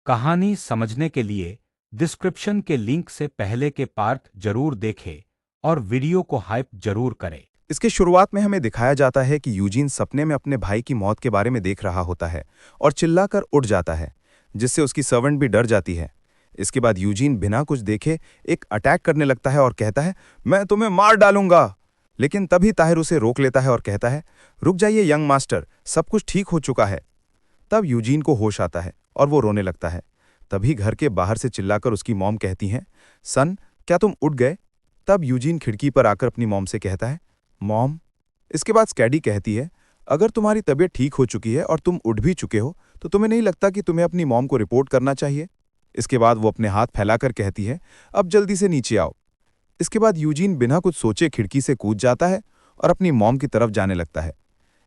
कहानी समझने के लिए डिस्क्रिप्शन के लिंक से पहले के पार्ट जरूर देखें और वीडियो को हाइप जरूर करें। इसके शुरुआत में हमें दिखाया जाता है कि यूजीन सपने में अपने भाई की मौत के बारे में देख रहा होता है और चिल्लाकर उठ जाता है, जिससे उसकी सर्वेंट भी डर जाती है। इसके बाद यूजीन बिना कुछ देखे एक अटैक करने लगता है और कहता है, मैं तुम्हें मार डालूंगा। लेकिन तभी ताहिर उसे रोक लेता है और कहता है, रुक जाइए यंग मास्टर, सब कुछ ठीक हो चुका है। तब यूजीन को होश आता है और वो रोने लगता है। तभी घर के बाहर से चिल्लाकर उसकी मॉम कहती हैं, सन, क्या तुम उठ गए? तब यूजीन खिड़की पर आकर अपनी मॉम से कहता है, मॉम। इसके बाद स्कैडी कहती है, अगर तुम्हारी तबीयत ठीक हो चुकी है और तुम उठ भी चुके हो तो तुम्हें नहीं लगता कि तुम्हें अपनी मॉम को रिपोर्ट करना चाहिए? इसके बाद वो अपने हाथ फैलाकर कहती है, अब जल्दी से नीचे आओ। इसके बाद यूजीन बिना कुछ सोचे खिड़की से कूद जाता है और अपनी मॉम की तरफ जाने लगता है।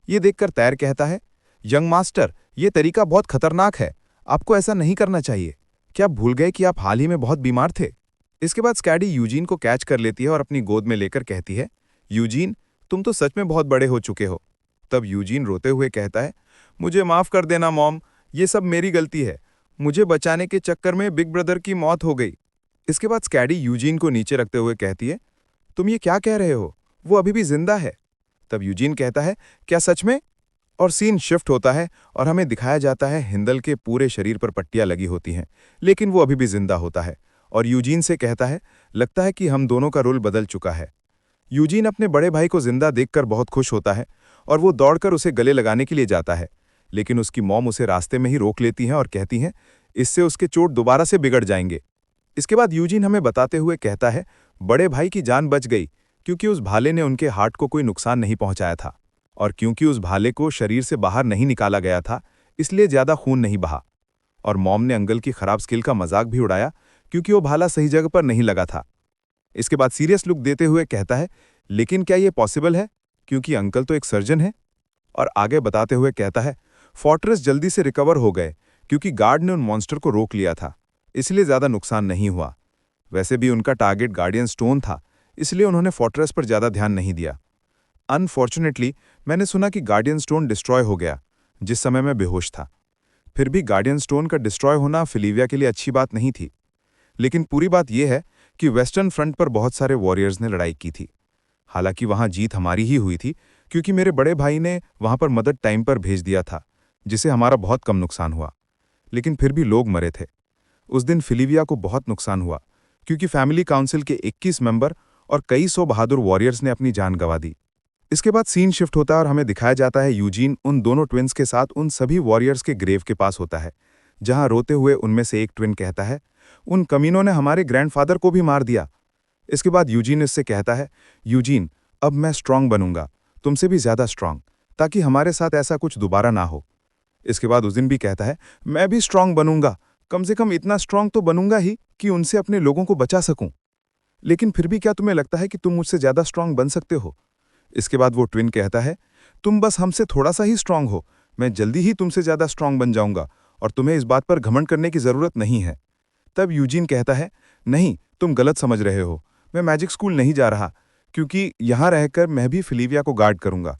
ये देखकर तैर कहता है, यंग मास्टर, ये तरीका बहुत खतरनाक है, आपको ऐसा नहीं करना चाहिए। क्या आप भूल गए कि आप हाल ही में बहुत बीमार थे? इसके बाद स्कैडी यूजीन को कैच कर लेती है और अपनी गोद में लेकर कहती है, यूजीन, तुम तो सच में बहुत बड़े हो चुके हो। तब यूजीन रोते हुए कहता है, मुझे माफ कर देना मॉम, ये सब मेरी गलती है। मुझे बचाने के चक्कर में बिग ब्रदर की मौत हो गई। इसके बाद स्कैडी यूजीन को नीचे रखते हुए कहती है, तुम ये क्या कह रहे हो? वो अभी भी जिंदा है। तब यूजीन कहता है, क्या सच में? और सीन शिफ्ट होता है और हमें दिखाया जाता है हिंदल के पूरे शरीर पर पट्टियां लगी होती हैं, लेकिन वो अभी भी जिंदा होता है और यूजीन से कहता है, लगता है कि हम दोनों का रोल बदल चुका है। यूजीन अपने बड़े भाई को जिंदा देखकर बहुत खुश होता है और वो दौड़कर उसे गले लगाने के लिए जाता है, लेकिन उसकी मॉम उसे रास्ते में ही रोक लेती हैं और कहती हैं, इससे उसके चोट दोबारा से बिगड़ जाएंगे। इसके बाद यूजीन हमें बताते हुए कहता है, बड़े भाई की जान बच गई क्योंकि उस भाले ने उनके हार्ट को कोई नुकसान नहीं पहुंचाया था, और क्योंकि उस भाले को शरीर से बाहर नहीं निकाला गया था इसलिए ज्यादा खून नहीं बहा। और मॉम ने अंकल की खराब स्किल का मजाक भी उड़ाया क्योंकि वो भाला सही जगह पर नहीं लगा था। इसके बाद सीरियस लुक देते हुए कहता है, लेकिन क्या ये पॉसिबल है क्योंकि अंकल तो एक सर्जन है? और आगे बताते हुए कहता है, फोर्ट्रेस जल्दी से रिकवर हो गए क्योंकि गार्ड ने उन मॉन्स्टर को रोक लिया था, इसलिए ज्यादा नुकसान नहीं हुआ। वैसे भी उनका टारगेट गार्डियन स्टोन था, इसलिए उन्होंने फोर्ट्रेस पर ज्यादा ध्यान नहीं दिया। अनफॉर्चुनेटली मैंने सुना कि गार्डियन स्टोन डिस्ट्रॉय हो गया जिस समय मैं बेहोश था। फिर भी गार्डियन स्टोन का डिस्ट्रॉय होना फिलिविया के लिए अच्छी बात नहीं थी, लेकिन पूरी बात यह है कि वेस्टर्न फ्रंट पर बहुत सारे वॉरियर्स ने लड़ाई की थी। हालांकि वहां जीत हमारी ही हुई थी क्योंकि मेरे बड़े भाई ने वहां पर मदद टाइम पर भेज दिया था, जिससे हमारा बहुत कम नुकसान हुआ, लेकिन फिर भी लोग मरे थे। उस दिन फिलिविया को बहुत नुकसान हुआ क्योंकि फैमिली काउंसिल के 21 मेंबर और कई सौ बहादुर वॉरियर्स ने अपनी जान गंवा दी। इसके बाद सीन शिफ्ट होता है और हमें दिखाया जाता है यूजीन उन दोनों ट्विन्स के साथ उन सभी वॉरियर्स के ग्रेव के पास होता है, जहां रोते हुए उनमें से एक ट्विन कहता है, उन कमीनों ने हमारे ग्रैंडफादर को भी मार दिया। इसके बाद यूजीन इससे कहता है, यूजीन, अब मैं स्ट्रांग बनूंगा, तुमसे भी ज्यादा स्ट्रांग, ताकि हमारे साथ ऐसा कुछ दोबारा ना हो। इसके बाद उस दिन भी कहता है, मैं भी स्ट्रांग बनूंगा, कम से कम इतना स्ट्रांग तो बनूंगा ही कि उनसे अपने लोगों को बचा सकूं। लेकिन फिर भी क्या तुम्हें लगता है कि तुम मुझसे ज्यादा स्ट्रांग बन सकते हो? इसके बाद वो ट्विन कहता है, तुम बस हमसे थोड़ा सा ही स्ट्रांग हो, मैं जल्दी ही तुमसे ज्यादा स्ट्रांग बन जाऊंगा और तुम्हें इस बात पर घमंड करने की जरूरत नहीं है। तब यूजीन कहता है, नहीं, तुम गलत समझ रहे हो, मैं मैजिक स्कूल नहीं जा रहा क्योंकि यहां रहकर मैं भी फिलिविया को गार्ड करूंगा।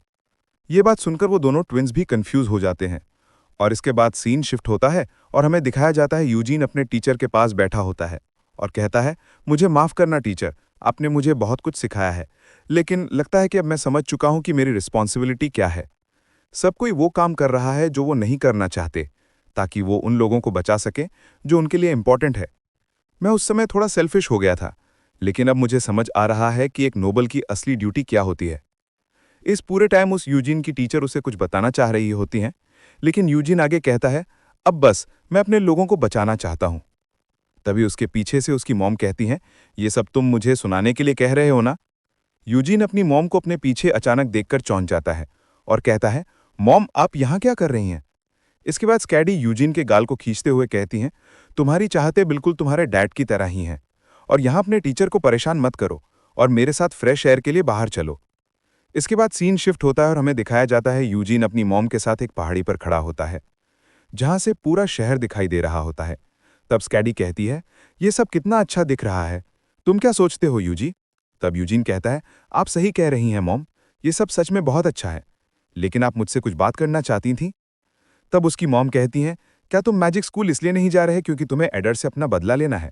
ये बात सुनकर वो दोनों ट्विन्स भी कंफ्यूज हो जाते हैं और इसके बाद सीन शिफ्ट होता है और हमें दिखाया जाता है यूजीन अपने टीचर के पास बैठा होता है और कहता है, मुझे माफ करना टीचर, आपने मुझे बहुत कुछ सिखाया है, लेकिन लगता है कि अब मैं समझ चुका हूं कि मेरी रिस्पॉन्सिबिलिटी क्या है। सब कोई वो काम कर रहा है जो वो नहीं करना चाहते, ताकि वो उन लोगों को बचा सके जो उनके लिए इंपॉर्टेंट है। मैं उस समय थोड़ा सेल्फिश हो गया था, लेकिन अब मुझे समझ आ रहा है कि एक नोबल की असली ड्यूटी क्या होती है। इस पूरे टाइम उस यूजीन की टीचर उसे कुछ बताना चाह रही होती हैं, लेकिन यूजीन आगे कहता है, अब बस मैं अपने लोगों को बचाना चाहता हूं। तभी उसके पीछे से उसकी मॉम कहती हैं, ये सब तुम मुझे सुनाने के लिए कह रहे हो ना? यूजीन अपनी मॉम को अपने पीछे अचानक देखकर चौंक जाता है और कहता है, मॉम, आप यहां क्या कर रही हैं? इसके बाद स्कैडी यूजीन के गाल को खींचते हुए कहती हैं, तुम्हारी चाहते बिल्कुल तुम्हारे डैड की तरह ही हैं, और यहां अपने टीचर को परेशान मत करो और मेरे साथ फ्रेश एयर के लिए बाहर चलो। इसके बाद सीन शिफ्ट होता है और हमें दिखाया जाता है यूजीन अपनी मॉम के साथ एक पहाड़ी पर खड़ा होता है, जहां से पूरा शहर दिखाई दे रहा होता है। तब स्कैडी कहती है, ये सब कितना अच्छा दिख रहा है, तुम क्या सोचते हो यूजी? तब यूजीन कहता है, आप सही कह रही हैं मॉम, ये सब सच में बहुत अच्छा है, लेकिन आप मुझसे कुछ बात करना चाहती थीं? तब उसकी मॉम कहती हैं, क्या तुम मैजिक स्कूल इसलिए नहीं जा रहे क्योंकि तुम्हें एडर से अपना बदला लेना है?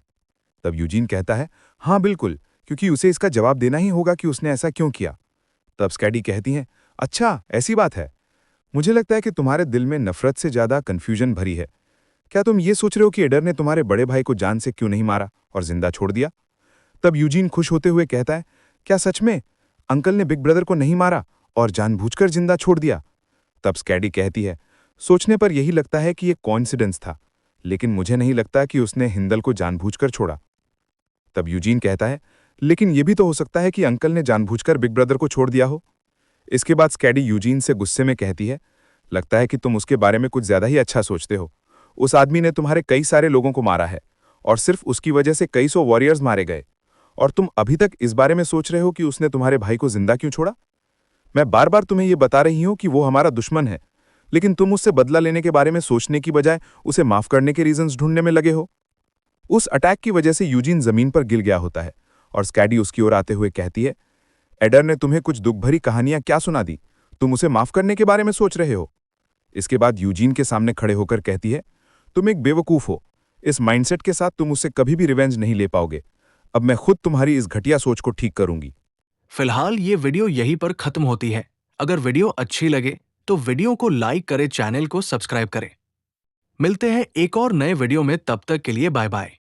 तब यूजीन कहता है, हाँ बिल्कुल, क्योंकि उसे इसका जवाब देना ही होगा कि उसने ऐसा क्यों किया। तब स्कैडी कहती हैं, अच्छा ऐसी बात है। मुझे लगता है कि तुम्हारे दिल में नफरत से ज्यादा कंफ्यूजन भरी है। क्या तुम ये सोच रहे हो कि एडर ने तुम्हारे बड़े भाई को जान से क्यों नहीं मारा और जिंदा छोड़ दिया? तब यूजीन खुश होते हुए कहता है, क्या सच में अंकल ने बिग ब्रदर को नहीं मारा और जानबूझकर जिंदा छोड़ दिया? तब स्कैडी कहती है, सोचने पर यही लगता है कि ये कॉइंसिडेंस था, लेकिन मुझे नहीं लगता कि उसने हिंदल को जानबूझकर छोड़ा। तब यूजीन कहता है, लेकिन यह भी तो हो सकता है कि अंकल ने जानबूझकर बिग ब्रदर को छोड़ दिया हो। इसके बाद स्कैडी यूजीन से गुस्से में कहती है, लगता है कि तुम उसके बारे में कुछ ज्यादा ही अच्छा सोचते हो। उस आदमी ने तुम्हारे कई सारे लोगों को मारा है और सिर्फ उसकी वजह से कई सौ वॉरियर्स मारे गए, और तुम अभी तक इस बारे में सोच रहे हो कि उसने तुम्हारे भाई को जिंदा क्यों छोड़ा। मैं बार बार तुम्हें यह बता रही हूं कि वो हमारा दुश्मन है, लेकिन तुम उससे बदला लेने के बारे में सोचने की बजाय उसे माफ करने के रीजंस ढूंढने में लगे हो। उस अटैक की वजह से यूजीन जमीन पर गिर गया होता है और स्कैडी उसकी ओर आते हुए कहती है, एडर ने तुम्हें कुछ दुख भरी कहानियां क्या सुना दी, तुम उसे माफ करने के बारे में सोच रहे हो। इसके बाद यूजीन के सामने खड़े होकर कहती है, तुम एक बेवकूफ हो। इस माइंडसेट के साथ तुम उससे कभी भी रिवेंज नहीं ले पाओगे। अब मैं खुद तुम्हारी इस घटिया सोच को ठीक करूंगी। फिलहाल ये वीडियो यहीं पर खत्म होती है। अगर वीडियो अच्छी लगे तो वीडियो को लाइक करें, चैनल को सब्सक्राइब करें। मिलते हैं एक और नए वीडियो में, तब तक के लिए बाय बाय।